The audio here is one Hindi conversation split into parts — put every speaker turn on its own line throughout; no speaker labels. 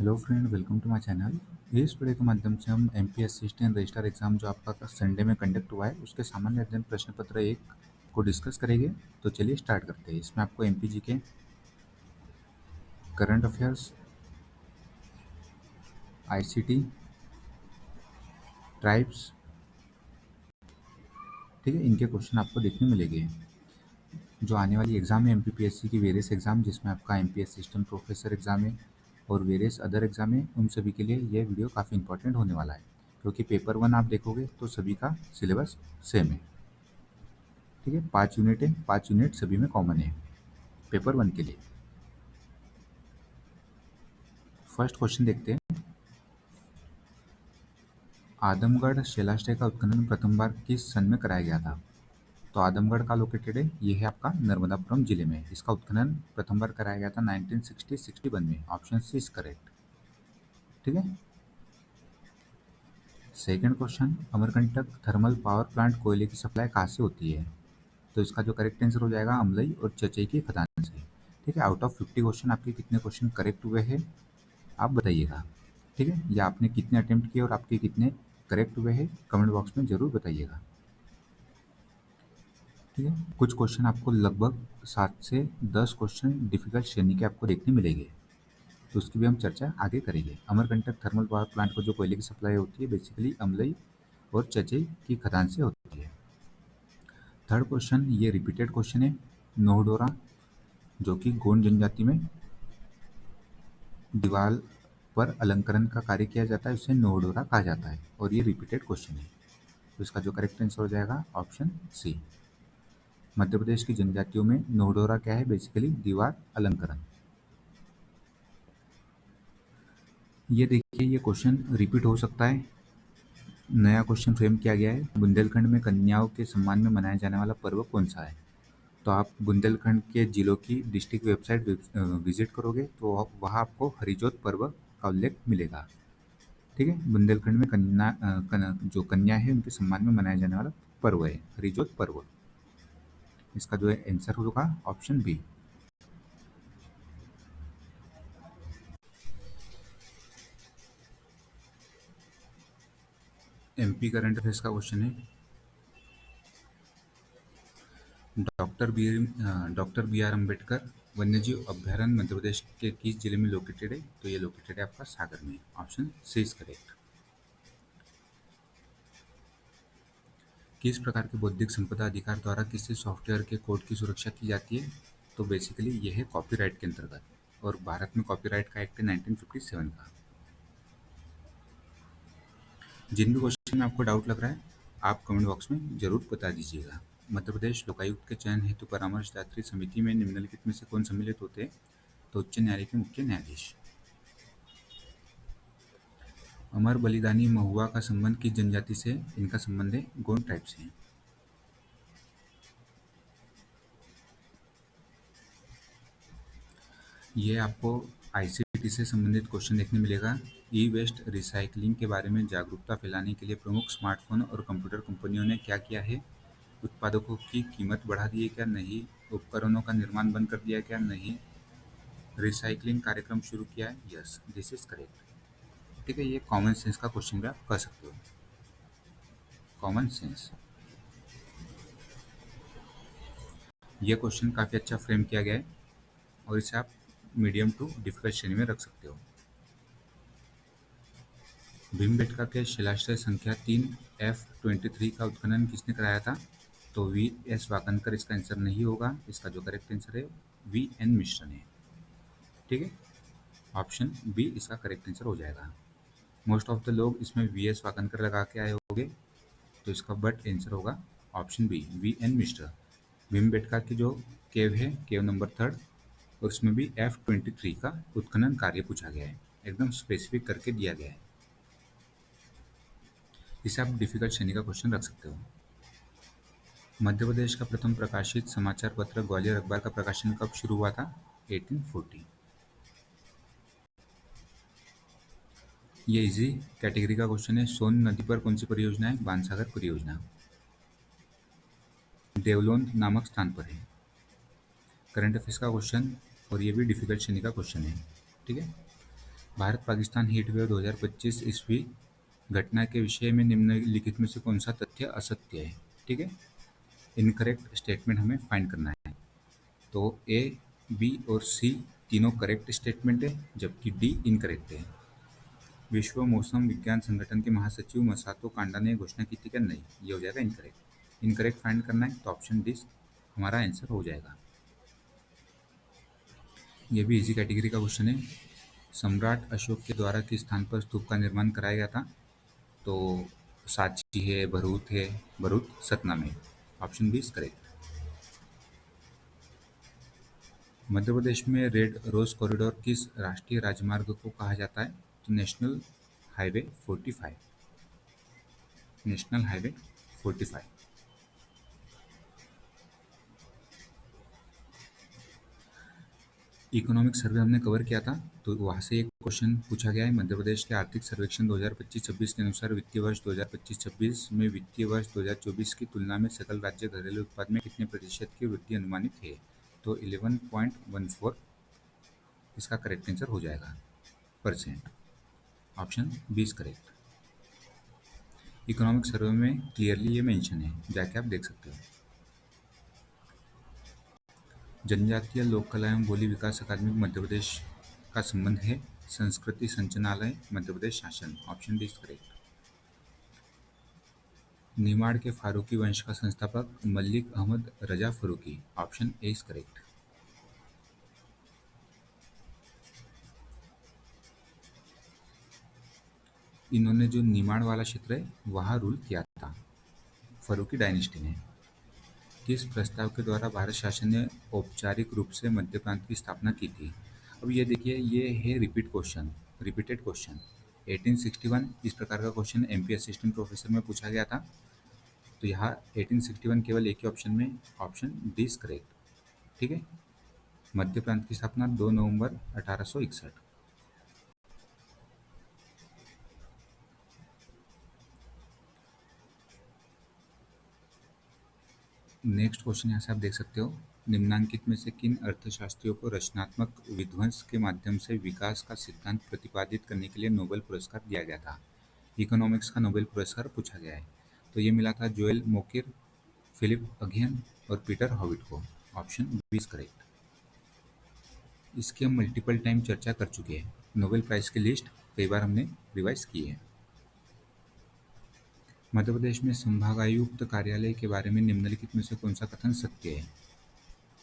Hello friend, welcome to my channel. इस वीडियो के माध्यम से हम एमपीएस असिस्टेंट रजिस्ट्रार एग्जाम जो आपका संडे में कंडक्ट हुआ है उसके सामान्य अध्ययन प्रश्न पत्र 1 को डिस्कस करेंगे। तो चलिए स्टार्ट करते हैं। इसमें आपको एमपीजी के करंट अफेयर्स, आईसीटी, ट्राइब्स, ठीक है, इनके क्वेश्चन आपको देखने मिलेंगे। जो आने वाली एग्जाम है एमपीपीएससी की वेरियस एग्जाम, जिसमें आपका एमपीएस असिस्टेंट प्रोफेसर एग्जाम है और वेरियस अदर एग्जाम है, उन सभी के लिए यह वीडियो काफ़ी इंपॉर्टेंट होने वाला है, क्योंकि पेपर 1 आप देखोगे तो सभी का सिलेबस सेम है। ठीक है, 5 यूनिट है, 5 यूनिट सभी में कॉमन है पेपर 1 के लिए। फर्स्ट क्वेश्चन देखते हैं। आदमगढ़ शिलाश्रय का उत्खनन प्रथम बार किस सन में कराया गया था? तो आदमगढ़ का लोकेटेड है, ये है आपका नर्मदापुरम जिले में। इसका उत्खनन प्रथम बार कराया गया था 1960-61 में। Option C is correct. ठीक है। Second question, Amarkantak thermal power plant कोयले की सप्लाई कहाँ से होती है? तो इसका जो करेक्ट आंसर हो जाएगा अमलई और चचई की खदान से। ठीक है। आउट ऑफ 50 क्वेश्चन आपके कितने क्वेश्चन करेक्ट हुए हैं आप बताइएगा। ठीक है, या आपने कितने अटेम्प्ट किए और आपके कितने करेक्ट हुए हैं कमेंट बॉक्स में ज़रूर बताइएगा। ठीक है, कुछ क्वेश्चन आपको लगभग 7 से 10 क्वेश्चन डिफिकल्ट श्रेणी के आपको देखने मिलेंगे, तो उसकी भी हम चर्चा आगे करेंगे। अमरकंटक थर्मल पावर प्लांट को जो कोयले की सप्लाई होती है बेसिकली अमलई और चचई की खदान से होती है। थर्ड क्वेश्चन, ये रिपीटेड क्वेश्चन है। नोहडोरा जो कि गोंड जनजाति में दीवार पर अलंकरण का कार्य किया जाता है, उसे नोहडोरा कहा जाता है और ये रिपीटेड क्वेश्चन है। तो इसका जो करेक्ट आंसर हो जाएगा ऑप्शन सी। मध्य प्रदेश की जनजातियों में नोहडोरा क्या है? बेसिकली दीवार अलंकरण। ये देखिए, ये क्वेश्चन रिपीट हो सकता है। नया क्वेश्चन फ्रेम किया गया है। बुंदेलखंड में कन्याओं के सम्मान में मनाया जाने वाला पर्व कौन सा है? तो आप बुंदेलखंड के जिलों की डिस्ट्रिक्ट वेबसाइट विजिट करोगे तो वहाँ आपको हरिजोत पर्व का उल्लेख मिलेगा। ठीक है, बुंदेलखंड में जो कन्या है उनके सम्मान में मनाया जाने वाला पर्व है हरिजोत पर्व। इसका जो आंसर होगा option B. MP current affairs का क्वेश्चन है। डॉक्टर बी आर अम्बेडकर वन्यजीव अभ्यारण्य मध्य प्रदेश के किस जिले में लोकेटेड है? तो ये लोकेटेड है आपका सागर में। Option C is correct. किस प्रकार के बौद्धिक संपदा अधिकार द्वारा किसी सॉफ्टवेयर के कोड की सुरक्षा की जाती है? तो बेसिकली ये है कॉपीराइट के अंतर्गत, और भारत में कॉपीराइट का एक्ट है 1957 का। जिन भी क्वेश्चन में आपको डाउट लग रहा है आप कमेंट बॉक्स में जरूर बता दीजिएगा। मध्य प्रदेश लोकायुक्त के चयन हेतु परामर्शदात्री समिति में निम्नलिखित में से कौन सम्मिलित होते हैं? तो उच्च न्यायालय के मुख्य न्यायाधीश। अमर बलिदानी महुआ का संबंध किस जनजाति से? इनका संबंध है गोंड ट्राइब से। ये आपको आईसीटी से संबंधित क्वेश्चन देखने मिलेगा। ई वेस्ट रिसाइकलिंग के बारे में जागरूकता फैलाने के लिए प्रमुख स्मार्टफोन और कंप्यूटर कंपनियों ने क्या किया है? उत्पादकों की कीमत बढ़ा दी है क्या? नहीं। उपकरणों का निर्माण बंद कर दिया है क्या? नहीं। रिसाइकलिंग कार्यक्रम शुरू किया है? Yes, this is correct. ठीक है, ये कॉमन सेंस का क्वेश्चन भी आप कर सकते हो। कॉमन सेंस, ये क्वेश्चन काफ़ी अच्छा फ्रेम किया गया है और इसे आप मीडियम टू डिफिकल्ट श्रेणी में रख सकते हो। भीमबेटका के शिलाश्रय संख्या 3 F23 का उत्खनन किसने कराया था? तो वी एस वाकनकर इसका आंसर नहीं होगा। इसका जो करेक्ट आंसर है वी एन मिश्र ने। ठीक है, ऑप्शन बी इसका करेक्ट आंसर हो जाएगा। मोस्ट ऑफ द लोग इसमें वी एस वाकनकर लगा के आए होंगे, तो इसका बट आंसर होगा ऑप्शन बी वी एन मिश्र। भीमबेटका की जो केव है, केव नंबर 3, और उसमें भी F23 का उत्खनन कार्य पूछा गया है, एकदम स्पेसिफिक करके दिया गया है। इसे आप डिफिकल्ट श्रेणी का क्वेश्चन रख सकते हो। मध्य प्रदेश का प्रथम प्रकाशित समाचार पत्र ग्वालियर अखबार का प्रकाशन कब शुरू हुआ था? 1840। ये इजी कैटेगरी का क्वेश्चन है। सोन नदी पर कौन सी परियोजना है? बाणसागर परियोजना देवलोन नामक स्थान पर है। करंट अफेयर्स का क्वेश्चन, और ये भी डिफिकल्ट श्रेणी का क्वेश्चन है। ठीक है, भारत पाकिस्तान हीट वेव 2025 ईस्वी घटना के विषय में निम्नलिखित में से कौन सा तथ्य असत्य है? ठीक है, इनकरेक्ट स्टेटमेंट हमें फाइंड करना है। तो ए, बी और सी तीनों करेक्ट स्टेटमेंट है, जबकि डी इनकरेक्ट है। विश्व मौसम विज्ञान संगठन के महासचिव मसातो कांडा ने घोषणा की थी क्या? नहीं, ये हो जाएगा इनकरेक्ट। इनकरेक्ट फाइंड करना है तो ऑप्शन डी हमारा आंसर हो जाएगा। ये भी इसी कैटेगरी का क्वेश्चन है। सम्राट अशोक के द्वारा किस स्थान पर स्तूप का निर्माण कराया गया था? तो सांची है, भरूच है, भरूच सतना में। Option B is correct. Madhya Pradesh में रेड रोज कॉरिडोर किस राष्ट्रीय राजमार्ग को कहा जाता है? तो national highway 45। National highway 45। Economic survey हमने कवर किया था, तो वहाँ से एक क्वेश्चन पूछा गया है। मध्य प्रदेश के आर्थिक सर्वेक्षण 2025-26 के अनुसार वित्तीय वर्ष 2025-26 में वित्तीय वर्ष 2024 की तुलना में सकल राज्य घरेलू उत्पाद में कितने प्रतिशत की वृद्धि अनुमानित है? तो 11.14 इसका करेक्ट आंसर हो जाएगा percent. Option B is correct. Economic survey में क्लियरली ये मेंशन है, जाके आप देख सकते हो। जनजातीय लोक कला एवं बोली विकास अकादमी मध्य प्रदेश का संबंध है? संस्कृति संचालनालय मध्य प्रदेश शासन। Option D is correct. Nimar के फारूकी वंश का संस्थापक Malik Ahmad Raja Faruqi. Option A is correct. इन्होंने जो निमाड़ वाला क्षेत्र है वहाँ रूल किया था फारूकी डायनेस्टी ने। किस प्रस्ताव के द्वारा भारत शासन ने औपचारिक रूप से मध्य प्रांत की स्थापना की थी? अब ये देखिए, ये है रिपीटेड क्वेश्चन। 1861 इस प्रकार का क्वेश्चन एमपी असिस्टेंट प्रोफेसर में पूछा गया था। तो यहाँ 1861 केवल एक ही ऑप्शन में, ऑप्शन डी इज करेक्ट। ठीक है, मध्य प्रांत की स्थापना 2 नवंबर 1861। नेक्स्ट क्वेश्चन यहाँ से आप देख सकते हो। निम्नांकित में से किन अर्थशास्त्रियों को रचनात्मक विध्वंस के माध्यम से विकास का सिद्धांत प्रतिपादित करने के लिए नोबेल पुरस्कार दिया गया था? इकोनॉमिक्स का नोबेल पुरस्कार पूछा गया है। तो ये मिला था जोएल मोकिर, फिलिप अगेन और पीटर हॉविट को। Option B is correct. इसकी हम मल्टीपल टाइम चर्चा कर चुके हैं। नोबेल प्राइज की लिस्ट कई बार हमने रिवाइज की है। मध्य प्रदेश में संभागायुक्त कार्यालय के बारे में निम्नलिखित में से कौन सा कथन सत्य है?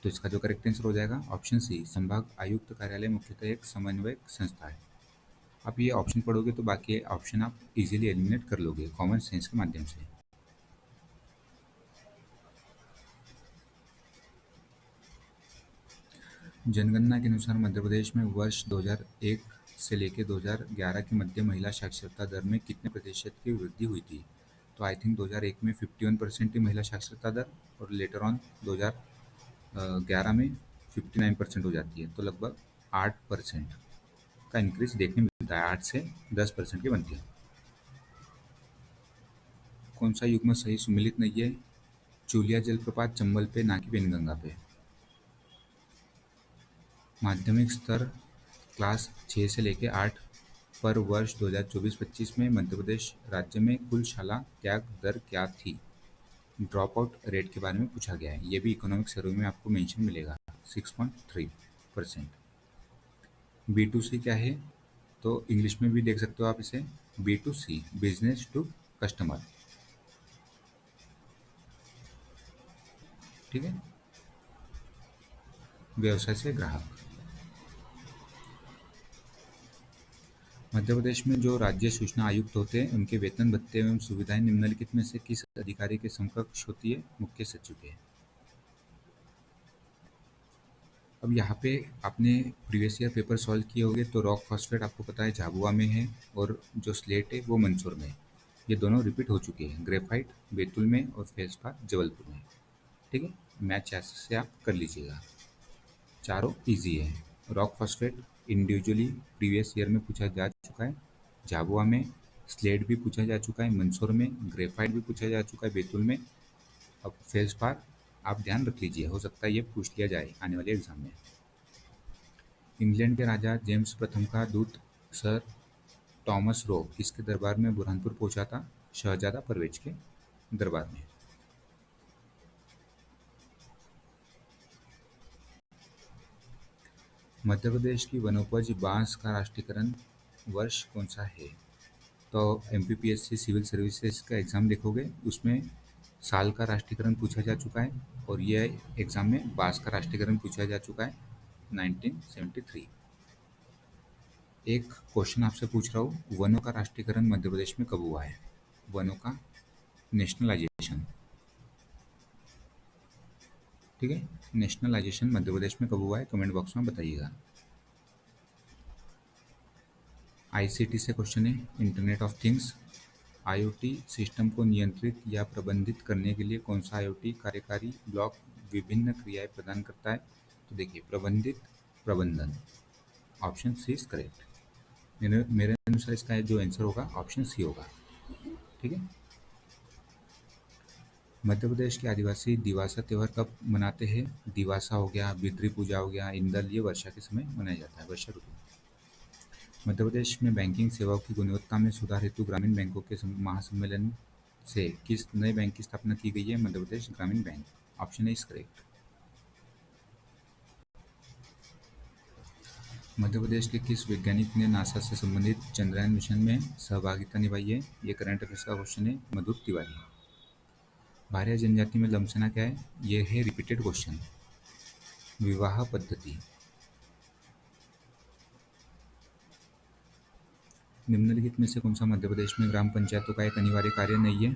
तो इसका जो करेक्ट आंसर हो जाएगा ऑप्शन सी, संभाग आयुक्त कार्यालय मुख्यतः एक समन्वयक संस्था है। आप ये ऑप्शन पढ़ोगे तो बाकी ऑप्शन आप इजीली एलिमिनेट कर लोगे कॉमन सेंस के माध्यम से। जनगणना के अनुसार मध्य प्रदेश में वर्ष 2001 से लेकर 2011 के मध्य महिला साक्षरता दर में कितने प्रतिशत की वृद्धि हुई थी? तो आई थिंक 2001 में 51% थी महिला साक्षरता दर, और लेटर ऑन 2011 में 59% हो जाती है। तो लगभग 8% का इंक्रीज देखने मिलता है। 8 से 10% की बनती है। कौन सा युग्म सही सुमेलित नहीं है? चूलिया जलप्रपात चंबल पे, ना कि पेनगंगा पे। माध्यमिक स्तर क्लास 6 से लेकर 8 पर वर्ष 2024-25 में मध्य प्रदेश राज्य में कुल शाला त्याग दर क्या थी? ड्रॉप आउट रेट के बारे में पूछा गया है। ये भी इकोनॉमिक सर्वे में आपको मेंशन मिलेगा, 6.3%। B2C क्या है? तो इंग्लिश में भी देख सकते हो आप इसे, B2C, बिजनेस टू कस्टमर। ठीक है, व्यवसाय से ग्राहक। मध्य प्रदेश में जो राज्य सूचना आयुक्त होते हैं उनके वेतन भत्ते एवं सुविधाएं निम्नलिखित में से किस अधिकारी के समकक्ष होती है? मुख्य सचिव के। अब यहाँ पे आपने प्रीवियस ईयर पेपर सॉल्व किए होंगे, तो रॉक फॉस्फेट आपको पता है झाबुआ में है, और जो स्लेट है वो मंदसौर में है। ये दोनों रिपीट हो चुके हैं। ग्रेफाइट बैतूल में और फेल्सपार जबलपुर में। ठीक है, मैच ऐसे से आप कर लीजिएगा। चारों इजी है। Rock phosphate individually previous year में पूछा जा चुका है, झाबुआ में स्लेट भी पूछा जा चुका है, मंदसौर में ग्रेफाइट भी पूछा जा चुका है, बैतूल में। अब फेल्सपार आप ध्यान रख लीजिए, हो सकता है ये पूछ लिया जाए आने वाले एग्जाम में। इंग्लैंड के राजा जेम्स प्रथम का दूत सर टॉमस रो किसके दरबार में बुरहानपुर पहुंचा था? शहजादा परवेज के दरबार में। मध्य प्रदेश की वनोपज बांस का राष्ट्रीयकरण वर्ष कौन सा है? तो एमपीपीएससी सिविल सर्विसेज का एग्ज़ाम देखोगे उसमें साल का राष्ट्रीयकरण पूछा जा चुका है और यह एग्ज़ाम में बांस का राष्ट्रीयकरण पूछा जा चुका है 1973। एक क्वेश्चन आपसे पूछ रहा हूँ, वनों का राष्ट्रीयकरण मध्य प्रदेश में कब हुआ है? वनों का नेशनलाइजेशन, ठीक है, नेशनलाइजेशन मध्य प्रदेश में कब हुआ है? कमेंट बॉक्स में बताइएगा। आईसीटी से क्वेश्चन है, internet of things. IoT system को नियंत्रित या प्रबंधित करने के लिए कौन सा आईओटी कार्यकारी ब्लॉक विभिन्न क्रियाएं प्रदान करता है? तो देखिए, प्रबंधित, प्रबंधन, ऑप्शन सी इज करेक्ट। मेरे अनुसार इसका जो आंसर होगा ऑप्शन सी होगा, ठीक है। मध्य प्रदेश के आदिवासी दिवासा त्यौहार कब मनाते हैं? दिवासा हो गया, बिद्री पूजा हो गया, इंदल, ये वर्षा के समय मनाया जाता है, वर्षा ऋतु। मध्य प्रदेश में बैंकिंग सेवाओं की गुणवत्ता में सुधार हेतु ग्रामीण बैंकों के महासम्मेलन से किस नए बैंक की स्थापना की गई है? मध्य प्रदेश ग्रामीण bank, option A is correct. Madhya Pradesh के किस वैज्ञानिक ने नासा से संबंधित चंद्रयान मिशन में सहभागिता निभाई है? ये करंट अफेयर्स का क्वेश्चन है, मधुर तिवारी। भारिया जनजाति में लमसना क्या है? ये है रिपीटेड क्वेश्चन, विवाह पद्धति। निम्नलिखित में से कौन सा मध्य प्रदेश में ग्राम पंचायतों का एक अनिवार्य कार्य नहीं है?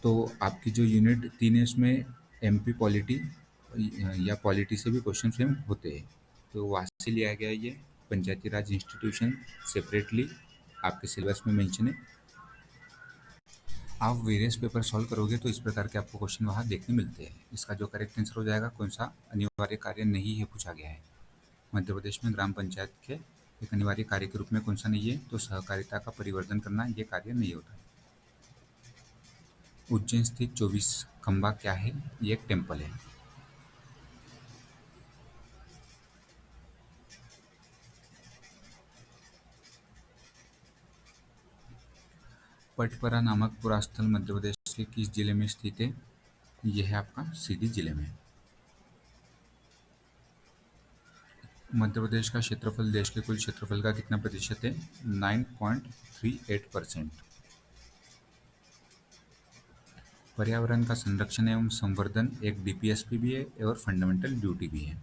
तो आपकी जो यूनिट 3 है उसमें एमपी पॉलिटी या पॉलिटी से भी क्वेश्चन फ्रेम होते हैं, तो वहाँ से लिया गया ये पंचायती राज इंस्टीट्यूशन सेपरेटली आपके सिलेबस में मेंशन है। आप वेरियस पेपर सॉल्व करोगे तो इस प्रकार के आपको क्वेश्चन वहाँ देखने मिलते हैं। इसका जो करेक्ट आंसर हो जाएगा, कौन सा अनिवार्य कार्य नहीं है पूछा गया है। मध्य प्रदेश में ग्राम पंचायत के एक अनिवार्य कार्य के रूप में कौन सा नहीं है? तो सहकारिता का परिवर्धन करना, ये कार्य नहीं होता है। उज्जैन स्थित 24 खंबा क्या है? ये एक टेम्पल है। पटपरा नामक पुरास्थल मध्य प्रदेश के किस जिले में स्थित है? यह है आपका सीधी जिले में। मध्य प्रदेश का क्षेत्रफल देश के कुल क्षेत्रफल का कितना प्रतिशत है? 9.38%। पर्यावरण का संरक्षण एवं संवर्धन एक डीपीएसपी भी है और फंडामेंटल ड्यूटी भी है।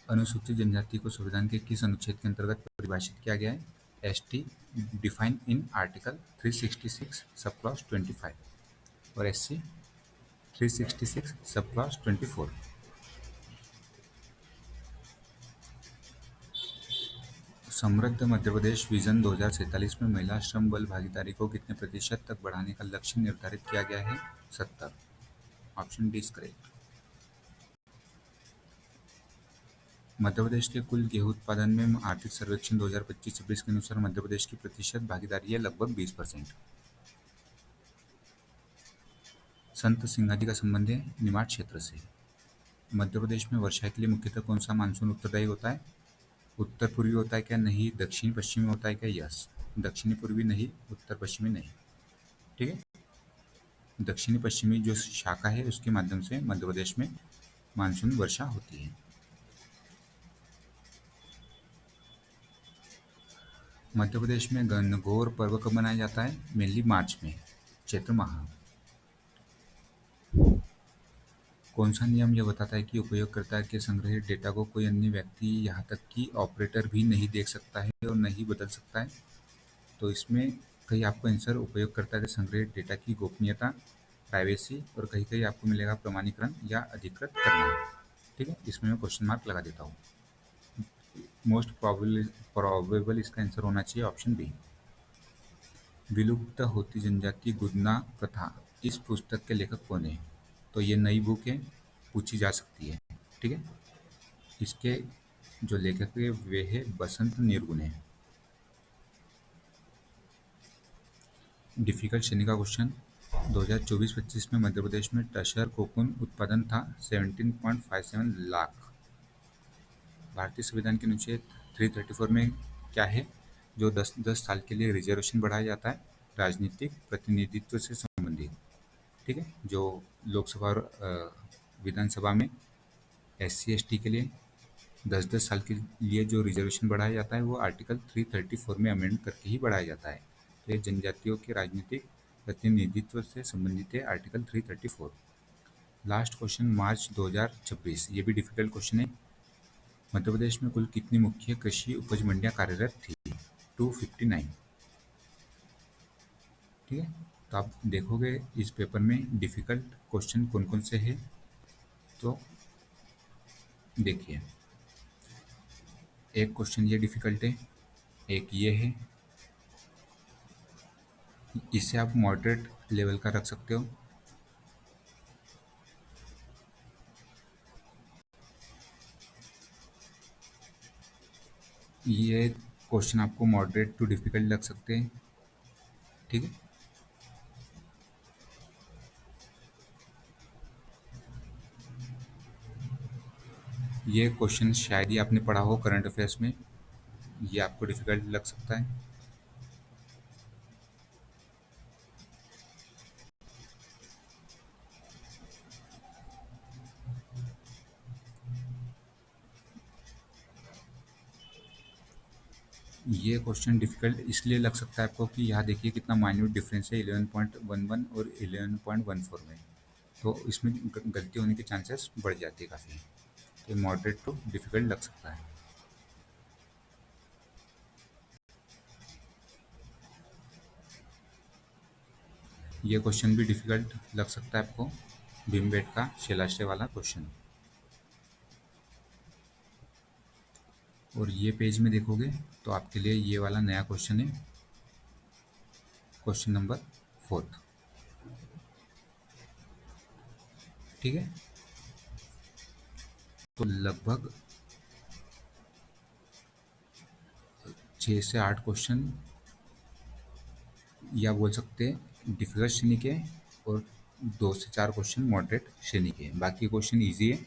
अनुसूचित जनजाति को संविधान के किस अनुच्छेद के अंतर्गत परिभाषित किया गया है? ST define in article 366 sub clause 25 और एससी 366 सब क्लॉज 24। समृद्ध मध्य प्रदेश विजन 2047 में महिला श्रम बल भागीदारी को कितने प्रतिशत तक बढ़ाने का लक्ष्य निर्धारित किया गया है? 70, option D is correct. Madhya Pradesh के कुल गेहूं उत्पादन में आर्थिक सर्वेक्षण 2025-26 के अनुसार मध्य प्रदेश की प्रतिशत भागीदारी है लगभग 20%। संत सिंगाजी का संबंध है निमाड़ क्षेत्र से। मध्य प्रदेश में वर्षा के लिए मुख्यतः कौन सा मानसून उत्तरदायी होता है? उत्तर पूर्वी होता है क्या? नहीं। दक्षिण पश्चिमी होता है क्या? यस। दक्षिणी पूर्वी नहीं, उत्तर पश्चिमी नहीं, ठीक है। दक्षिणी पश्चिमी जो शाखा है उसके माध्यम से मध्य प्रदेश में मानसून वर्षा होती है। मध्य प्रदेश में गणगौर पर्व कब मनाया जाता है? मेनली मार्च में, चैत्र माह। कौन सा नियम यह बताता है कि उपयोगकर्ता के संग्रहित डेटा को कोई अन्य व्यक्ति यहाँ तक कि ऑपरेटर भी नहीं देख सकता है और नहीं बदल सकता है? तो इसमें कहीं आपको आंसर उपयोगकर्ता के संग्रहित डेटा की गोपनीयता, प्राइवेसी, और कहीं कहीं आपको मिलेगा प्रमाणीकरण या अधिकृत करना, ठीक है। इसमें मैं क्वेश्चन मार्क लगा देता हूँ। मोस्ट प्रोबेबल इसका आंसर होना चाहिए ऑप्शन बी। विलुप्त होती जनजाति गुदना प्रथा इस पुस्तक के लेखक कौन है? तो ये नई बुक है, पूछी जा सकती है, ठीक है। इसके जो लेखक है वे है बसंत निर्गुणे। डिफिकल्ट श्रेणी का क्वेश्चन, 2024-25 में मध्य प्रदेश में टसर कोकून उत्पादन था 17.57 लाख। भारतीय संविधान के अनुच्छेद 334 में क्या है? जो 10 साल के लिए रिजर्वेशन बढ़ाया जाता है राजनीतिक प्रतिनिधित्व से संबंधित। ठीक है, जो लोकसभा और विधानसभा में SC ST के लिए 10 साल के लिए जो रिजर्वेशन बढ़ाया जाता है वो आर्टिकल 334 में अमेंड करके ही बढ़ाया जाता है। तो ये जनजातियों के राजनीतिक प्रतिनिधित्व से संबंधित है आर्टिकल 334। लास्ट क्वेश्चन मार्च 2026, ये भी डिफिकल्ट क्वेश्चन है। मध्य प्रदेश में कुल कितनी मुख्य कृषि उपज मंडियां कार्यरत थी? 259। ठीक है, तो आप देखोगे इस पेपर में डिफिकल्ट क्वेश्चन कौन कौन से हैं। तो देखिए, एक क्वेश्चन ये डिफिकल्ट है, एक ये है, इसे आप मॉडरेट लेवल का रख सकते हो। ये क्वेश्चन आपको मॉडरेट टू डिफिकल्ट लग सकते हैं। ठीक है, ये क्वेश्चन शायद ही आपने पढ़ा हो करंट अफेयर्स में, ये आपको डिफिकल्ट लग सकता है। ये क्वेश्चन डिफिकल्ट इसलिए लग सकता है आपको कि यहाँ देखिए कितना माइन्यूट डिफरेंस है 11.11 और 11.14 में, तो इसमें गलती होने के चांसेस बढ़ जाती है काफ़ी। तो मॉडरेट टू डिफिकल्ट लग सकता है। ये क्वेश्चन भी डिफिकल्ट लग सकता है आपको, भीमबेटका शिलाश्रय वाला क्वेश्चन। और ये पेज में देखोगे तो आपके लिए ये वाला नया क्वेश्चन है, क्वेश्चन नंबर 4। ठीक है, तो लगभग 6 से 8 क्वेश्चन या बोल सकते हैं डिफिकल्ट श्रेणी के, और 2 से 4 क्वेश्चन मॉडरेट श्रेणी के, बाकी क्वेश्चन इजी है।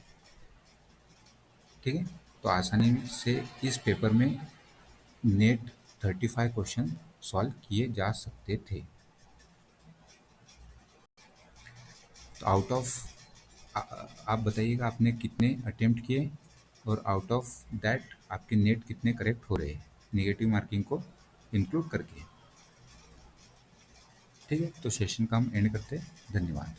ठीक है, तो आसानी से इस पेपर में नेट 35 क्वेश्चन सॉल्व किए जा सकते थे। तो आउट ऑफ आप बताइएगा आपने कितने अटेम्प्ट किए, और आउट ऑफ दैट आपके नेट कितने करेक्ट हो रहे हैं नेगेटिव मार्किंग को इंक्लूड करके। ठीक है, तो सेशन का हम एंड करते हैं। धन्यवाद।